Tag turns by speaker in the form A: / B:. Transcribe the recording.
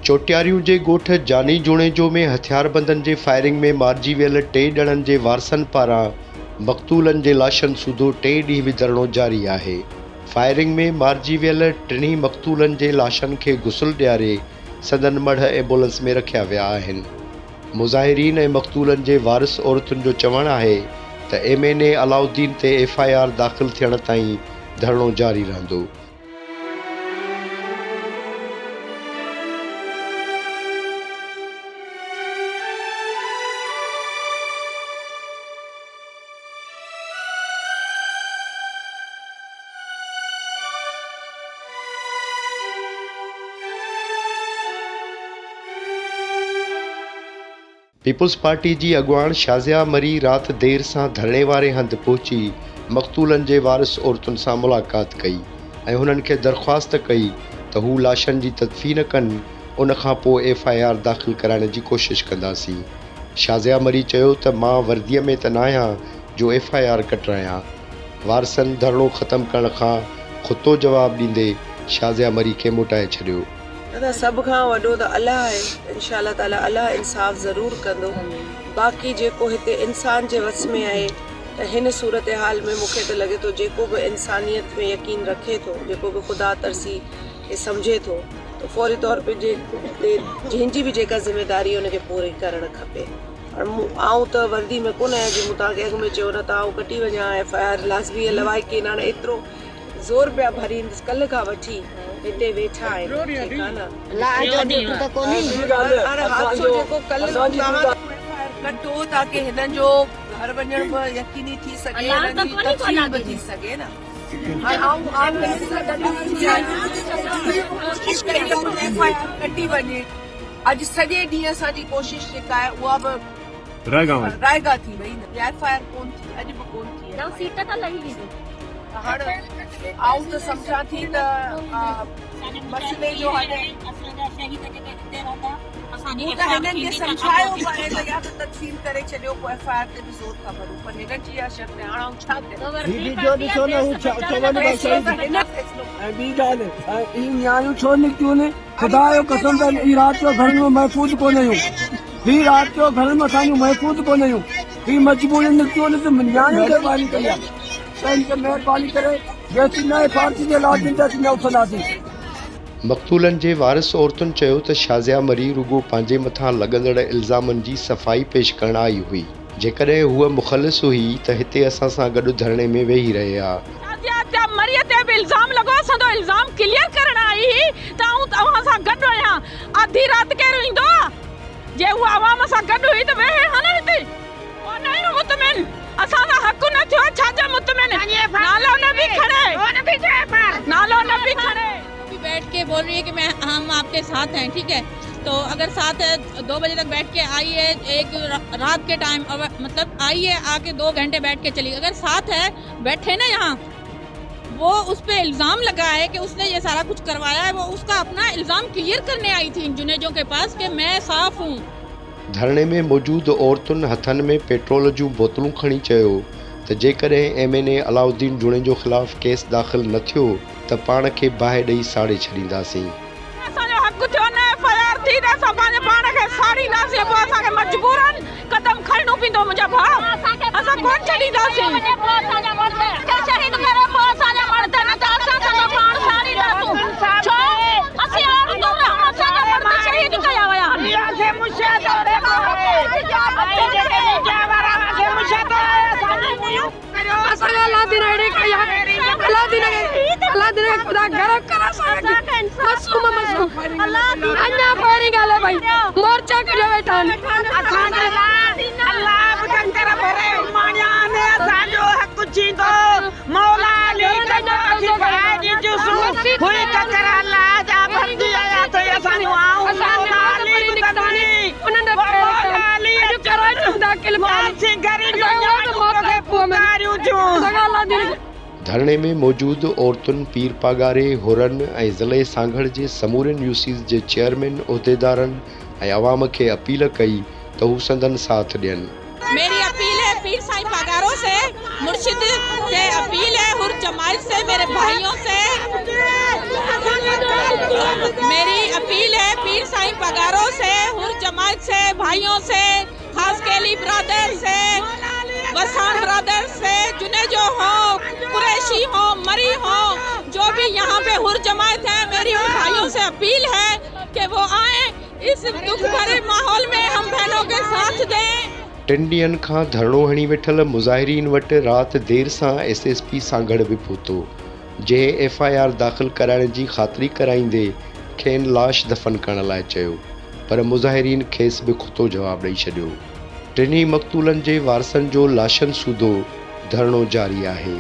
A: चोटियारियूं जे ॻोठ जानी जुणेजो में हथियारबंदनि जे फायरिंग में मारिजी वियल 3 ॼणनि जे वारसनि पारां मक़तूलनि जे लाशनि सूधो 3 ॾींहं बि धरणो जारी आहे। फायरिंग में मारिजी वियल 3 मक़तूलनि जे लाशनि खे गुस्ल ॾियारे संदन मढ़ एम्बुलेंस में रखिया विया आहिनि। मुज़ाहिरीन ऐं मक़तूलनि जे वारिस औरतुनि जो चवणु आहे त MNA अलाउद्दीन ते FIR दाख़िल थियण ताईं धरणो जारी रहंदो। पीपुल्स पार्टी जी अॻुवाण शाज़िया मरी राति देर सां धरणे वारे हंधि पहुची मक़तूलनि जे वारिस औरतुनि सां मुलाक़ात कई ऐं हुननि खे दरख़्वास्त कई त हू लाशनि जी तदफ़ीन कनि, उन खां पोइ FIR दाख़िल कराइण जी कोशिशि कंदासीं। शाज़िया मरी चयो त मां वर्दीअ में त न आहियां जो FIR कटरायां। वारसनि धरणो ख़तमु करण खां ख़ुतो जवाबु ॾींदे शाज़िया मरी खे मोटाए छॾियो।
B: सभ खां वॾो त अल्लाह आहे, इंशाअल्लाह ताला अल्लाह इंसाफ़ ज़रूरु कंदो। बाक़ी जेको हिते इंसान जे वस में आहे त हिन सूरत हाल में मूंखे त लॻे थो जेको बि इंसानियत में यकीन रखे थो, जेको बि ख़ुदा तरसी खे सम्झे थो, त फौरी तौर पे जंहिंजी बि जेका ज़िम्मेदारी हुनखे पूरी करणु खपे। आऊं त वर्दी में कोन आहियां, जीअं मूं तव्हांखे अॻु में चयो न त आऊं कटी वञा। FIR लाज़मी लवाए के हाणे एतिरो ज़ोर पिया भरींदसि, कल्ह खां वठी हिते वेठा आहिनि। कटो ताकि हिननि जो घर वञण बि यकीनी थी सघे, थी सघे न। कटी वञे। अॼु सॼे ॾींहं असांजी कोशिशि जेका आहे उहा बि रायगा थी वई न। FIR कोन थी, अॼु बि कोन थी। आऊं त सम्झां थी त मसइले जो हिननि खे सम्झायो पए त या त तदफ़ीन करे छॾियो, पोइ FIR ते बि ज़ोर था भरूं, पर हिननि जी इहा शर्त हाणे आऊं छा
C: कयां। छो निकितियूं आहिनि? ख़ुदा जो कसम त ई राति जो घर में महफ़ूज़ कोन आहियूं, ही राति जो घर में असांजूं महफ़ूज़ कोन आहियूं, ही मजबूरी निकितियूं आहिनि त नियाणियुनि खे महिरबानी कई आहे। महिरबानी करे जेसी नए पार्टी जे लाजिन ते न उथंदासीं।
A: मक़तूलनि जे वारिस औरतुनि चयो त शाज़िया मरी रुगो पंहिंजे मथां लॻंदड़ इल्ज़ामनि जी सफ़ाई पेश करण आई हुई। जेकॾहिं हूअ मुख़लिस हुई त हिते असां सां गॾु धरणे में वेही रहे हा।
D: मरीअ ते बि इल्ज़ाम लॻो, असांजो इल्ज़ाम क्लियर करण आई त आऊं तव्हां सां गॾु आहियां। अधी राति केरु ईंदो? जे उहा आवाम सां गॾु हुई त वेहे हा न हिते। नहीं मुतमिन, असां सां हक़ न थियो, छाजा मुतमिन? नालो न भी खड़े, नालो न भी खड़े।
E: बैठ के बोल रही है कि हम आपके साथ हैं, ठीक है। तो अगर साथ है 2 बजे तक बैठ के आई है, एक रात के टाइम मतलब आई है, आके 2 घंटे बैठ के चली। अगर साथ है, बैठे ना यहाँ, वो उस पे इल्ज़ाम लगा है कि उसने ये सारा कुछ करवाया है, वो उसका अपना इल्ज़ाम क्लियर करने आई थी जुनेजों के पास कि मैं साफ हूँ।
A: धरणे में मौजूद औरतुनि हथनि में पेट्रोल जूं बोतलूं खणी चयो त जेकॾहिं MNA अलाउद्दीन जुणेजो ख़िलाफ़ केस दाख़िल न थियो त पाण खे बाहि ॾेई साड़े छॾींदासीं।
D: असांजो हक़ थियो न, FIR थी त असां पंहिंजे पाण खे साड़ींदासीं, पोइ असांखे मजबूरन कदम खणणो पवंदो। मुंहिंजा भाउ, असां कोन छॾींदासीं। शहीद करे पोइ असांजा मर्द न त असां पंहिंजो पाण साड़ींदासूं। छो असीं औरतूं न, असांजा मर्द शहीद कया विया आहिनि। मोर्चा कढियो वेठा आहिनि।
A: धरणे में मौजूद औरतुनि पीर पागारे हुरन ऐं ज़िले सांगड़ जे समूरनि यूसीज़ जे चेयरमैन उहिदेदारनि ऐं अवाम खे अपील कई त हू संदन साथ ॾियनि।
E: मेरी अपील है पीर साईं पागारों से, मुर्शिद से अपील है, हुर जमाइल से, मेरे भाइयों से मेरी अपील है पीर साईं पगारों से, हुर जमात से, भाइयों से, खास केली ब्रदर से, वसान ब्रदर से, जुनेजो हो, कुरैशी हो, मरी हो, जो भी यहाँ पे हुर जमात है, मेरी उन भाइयों से अपील है कि वो आए, इस दुख भरे माहौल में हम बहनों के साथ दें।
A: 3 ॾींहनि खां धरणो हणी वेठल मुज़ाहिरीन वटि राति देर सां SSP सां गॾु बि पहुतो, जंहिं FIR दाख़िल कराइण जी ख़ातिरी कराईंदे खेनि लाश दफ़न करण लाइ चयो, पर मुज़ाहिरीन खेसि बि खुतो जवाबु ॾेई छॾियो। टिन्ही मक़तूलनि जे वारसनि जो लाशनि सूधो धरणो जारी आहे।